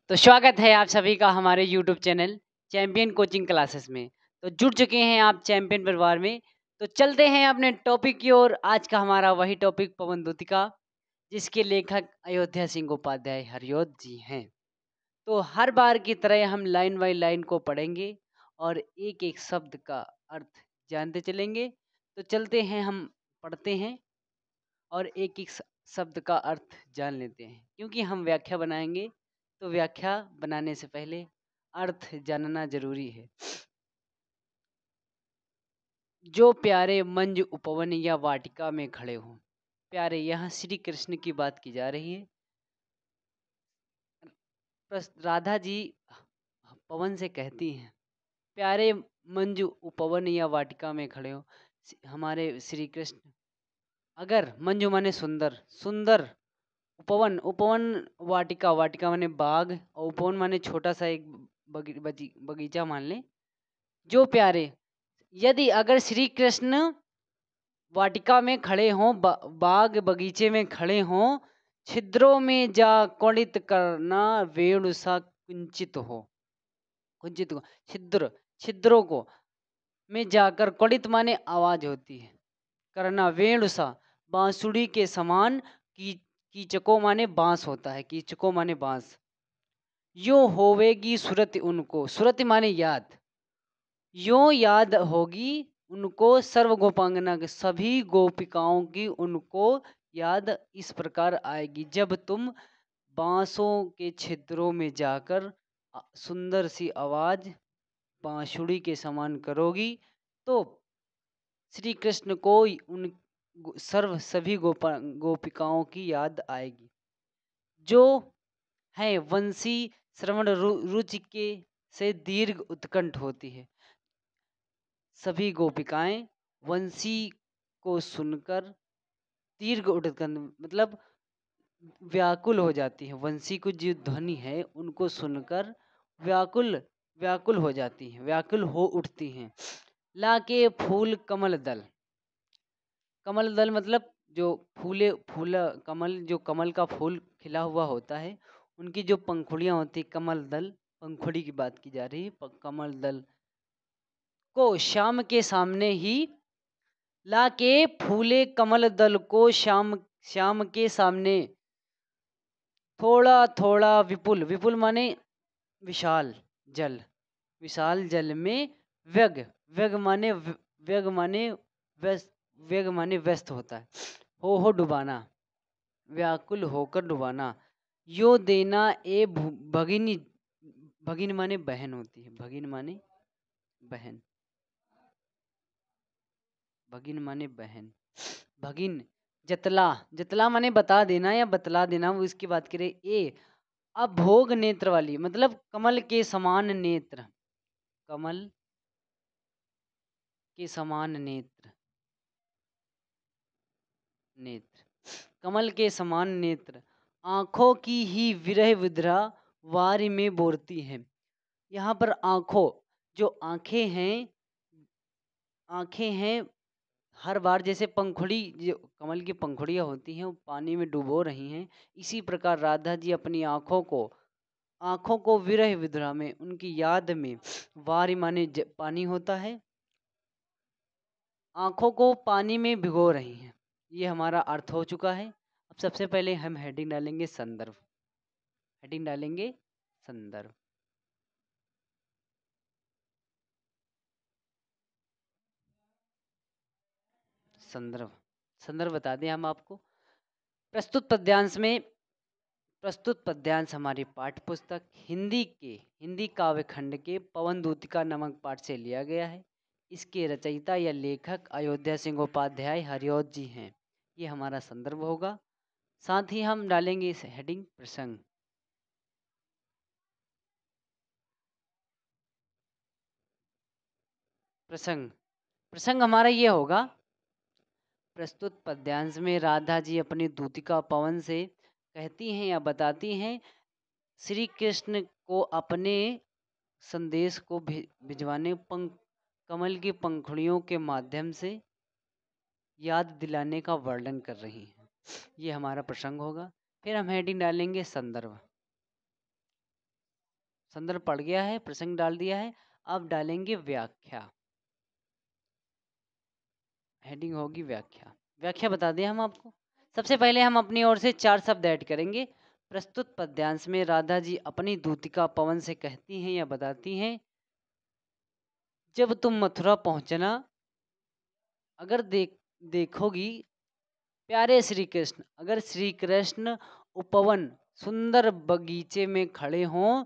तो स्वागत है आप सभी का हमारे YouTube channel champion coaching classes में। तो जुड़ चुके हैं आप चैंपियन परिवार में। तो चलते हैं अपने टॉपिक की ओर। आज का हमारा वही टॉपिक पवन दूतिका, जिसके लेखक अयोध्या सिंह उपाध्याय हरिऔध जी हैं। तो हर बार की तरह हम लाइन बाई लाइन को पढ़ेंगे और एक एक शब्द का अर्थ जानते चलेंगे। तो चलते हैं, हम पढ़ते हैं और एक एक शब्द का अर्थ जान लेते हैं, क्योंकि हम व्याख्या बनाएंगे। तो व्याख्या बनाने से पहले अर्थ जानना जरूरी है। जो प्यारे मंज उपवन या वाटिका में खड़े हों। प्यारे, यहाँ श्री कृष्ण की बात की जा रही है। राधा जी पवन से कहती हैं, प्यारे मंजू उपवन या वाटिका में खड़े हो हमारे श्री कृष्ण। अगर मंजू माने सुंदर, सुंदर उपवन, उपवन वाटिका, वाटिका माने बाग और उपवन माने छोटा सा एक बगीचा मान ले। जो प्यारे, यदि अगर श्री कृष्ण वाटिका में खड़े हों, बाग बगीचे में खड़े हों, छिद्रों में जा कुंडित करना वेणु सा कुंचित हो, कुंचित हो, छिद्र, छिद्रों को में जाकर, कुंडित माने आवाज होती है, करना वेणु सा बांसुरी के समान, कीचको माने बांस होता है, कीचको माने बांस। यो होवेगी सुरति उनको, सुरति माने याद, यो याद होगी उनको सर्व गोपांगना के सभी गोपिकाओं की उनको याद इस प्रकार आएगी, जब तुम बांसों के छिद्रों में जाकर सुंदर सी आवाज बांसुरी के समान करोगी, तो श्री कृष्ण को उन सभी गोपिकाओं की याद आएगी, जो है वंशी श्रवण रुचि के से दीर्घ उत्कंठ होती है। सभी गोपिकाएं वंशी को सुनकर दीर्घ उत्कंठ मतलब व्याकुल हो जाती है। वंशी को जो ध्वनि है उनको सुनकर व्याकुल व्याकुल हो जाती है, व्याकुल हो उठती हैं। लाके फूल कमल दल, कमल दल मतलब जो फूला कमल, जो कमल का फूल खिला हुआ होता है, उनकी जो पंखुड़ियां होती, कमल दल, पंखुड़ी की बात की जा रही है। कमल दल को शाम के सामने ही, लाके फूले कमल दल को शाम के सामने, थोड़ा थोड़ा विपुल, विपुल माने विशाल जल, विशाल जल में व्यग, व्यग माने व्यग माने व्यस्त, व्यग माने व्यस्त होता है। हो डुबाना, व्याकुल होकर डुबाना। यो देना ए भगिनी, भगिन माने बहन होती है, भगिन माने बहन, भगिन माने बहन, भगिन। जतला, जतला माने बता देना या बतला देना, वो इसकी बात करे। ए अभोग नेत्र वाली, मतलब कमल के समान नेत्र, कमल के समान नेत्र, नेत्र, कमल के समान नेत्र, आंखों की ही विरह विद्रा वारी में बोरती है। यहाँ पर आंखों, जो आंखें हैं, आंखें हैं हर बार जैसे पंखुड़ी, जो कमल की पंखुड़ियाँ होती हैं वो पानी में डुबो रही हैं, इसी प्रकार राधा जी अपनी आंखों को विरह विद्रा में, उनकी याद में, वारी माने पानी होता है, आंखों को पानी में भिगो रही हैं। ये हमारा अर्थ हो चुका है। अब सबसे पहले हम हेडिंग डालेंगे संदर्भ, हेडिंग डालेंगे संदर्भ। संदर्भ, संदर्भ बता दें हम आपको। प्रस्तुत पद्यांश में, प्रस्तुत पद्यांश हमारी पाठ्य पुस्तक हिंदी काव्य खंड के पवन दूतिका नामक पाठ से लिया गया है। इसके रचयिता या लेखक अयोध्या सिंह उपाध्याय हरिऔध जी हैं। ये हमारा संदर्भ होगा। साथ ही हम डालेंगे इस हेडिंग प्रसंग। प्रसंग, प्रसंग हमारा ये होगा, प्रस्तुत पद्यांश में राधा जी अपनी दूतिका पवन से कहती हैं या बताती हैं श्री कृष्ण को अपने संदेश को भिजवाने, कमल की पंखुड़ियों के माध्यम से याद दिलाने का वर्णन कर रही हैं। ये हमारा प्रसंग होगा। फिर हम हेडिंग डालेंगे संदर्भ। संदर्भ पड़ गया है, प्रसंग डाल दिया है। अब डालेंगे व्याख्या, हेडिंग होगी व्याख्या। व्याख्या बता दें हम आपको। सबसे पहले हम अपनी ओर से 4 शब्द ऐड करेंगे। प्रस्तुत पद्यांश में राधा जी अपनी दूतिका पवन से कहती हैं या बताती हैं, जब तुम मथुरा पहुंचना, अगर देखोगी प्यारे श्री कृष्ण, अगर श्री कृष्ण उपवन सुंदर बगीचे में खड़े हों,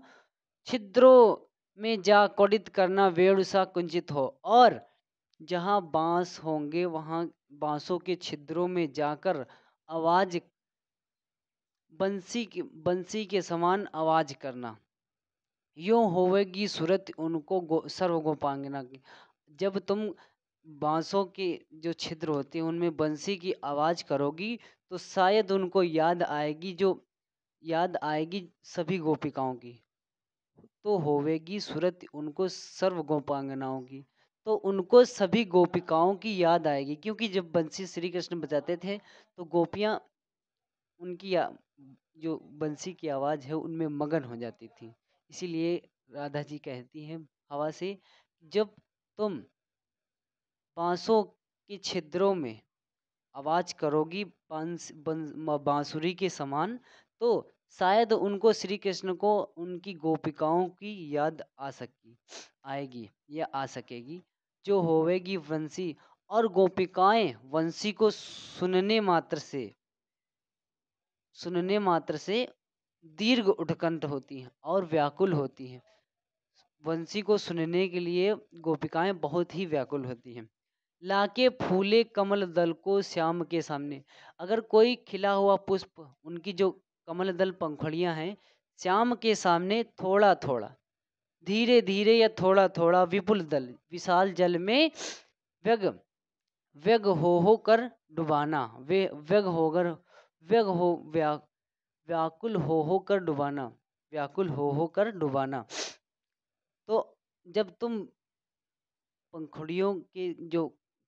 छिद्रों में जा कौडित करना वेणु सा कुंजित हो, और जहाँ बांस होंगे वहाँ बांसों के छिद्रों में जाकर आवाज बंसी के समान आवाज करना, यूं होवेगी सूरत उनको सर्व गोपांगना की। जब तुम बांसों के जो छिद्र होते हैं उनमें बंसी की आवाज करोगी तो शायद उनको याद आएगी सभी गोपिकाओं की। तो होवेगी सूरत उनको सर्व गोपांगनाओं की, तो उनको सभी गोपिकाओं की याद आएगी, क्योंकि जब बंसी श्री कृष्ण बजाते थे तो गोपियाँ उनकी जो बंसी की आवाज़ है उनमें मगन हो जाती थी। इसीलिए राधा जी कहती हैं हवा से, जब तुम बांसों के छिद्रों में आवाज करोगी बांसुरी के समान, तो शायद उनको श्री कृष्ण को उनकी गोपिकाओं की याद आएगी या आ सकेगी, जो होवेगी वंशी, और गोपिकाएं वंशी को सुनने मात्र से दीर्घ उत्कंठ होती हैं और व्याकुल होती हैं। वंशी को सुनने के लिए गोपिकाएं बहुत ही व्याकुल होती हैं। लाके फूले कमल दल को श्याम के सामने, अगर कोई खिला हुआ पुष्प, उनकी जो कमल दल पंखुड़ियां हैं, श्याम के सामने थोड़ा थोड़ा, धीरे धीरे या थोड़ा थोड़ा, विपुल दल विशाल जल में व्यग व्यग हो कर डुबाना, वे व्यग होकर व्यग हो व्याकुल हो कर डुबाना, व्याकुल हो कर डुबाना। तो जब तुम पंखुड़ियों के जो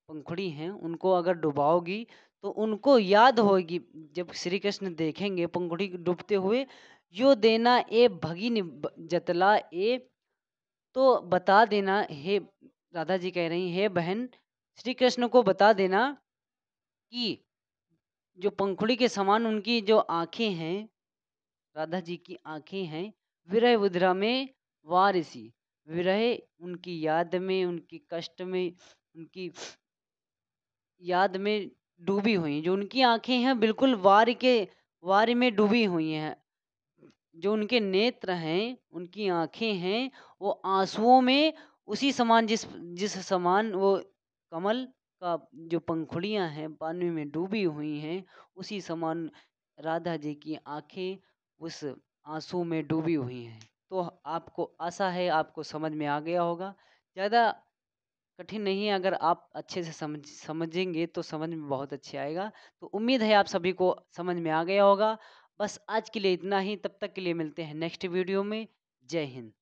पंखुड़ी हैं उनको अगर डुबाओगी तो उनको याद होगी, जब श्री कृष्ण देखेंगे पंखुड़ी डूबते हुए, यो देना ए भगिनी जतला ए, तो बता देना, हे राधा जी कह रही, हे बहन श्री कृष्ण को बता देना कि जो पंखुड़ी के समान उनकी जो आंखें हैं, राधा जी की आंखें हैं, विरह उद्रा में वारिसी, विरह उनकी याद में, उनकी कष्ट में, उनकी याद में डूबी हुई, जो उनकी आंखें हैं बिल्कुल वार में डूबी हुई हैं, जो उनके नेत्र हैं, उनकी आंखें हैं, वो आंसुओं में उसी समान, जिस जिस समान वो कमल का जो पंखुड़ियां हैं पानी में डूबी हुई हैं, उसी समान राधा जी की आंखें उस आंसू में डूबी हुई हैं। तो आपको आशा है आपको समझ में आ गया होगा। ज़्यादा कठिन नहीं है, अगर आप अच्छे से समझेंगे तो समझ में बहुत अच्छे आएगा। तो उम्मीद है आप सभी को समझ में आ गया होगा। बस आज के लिए इतना ही, तब तक के लिए मिलते हैं नेक्स्ट वीडियो में। जय हिंद।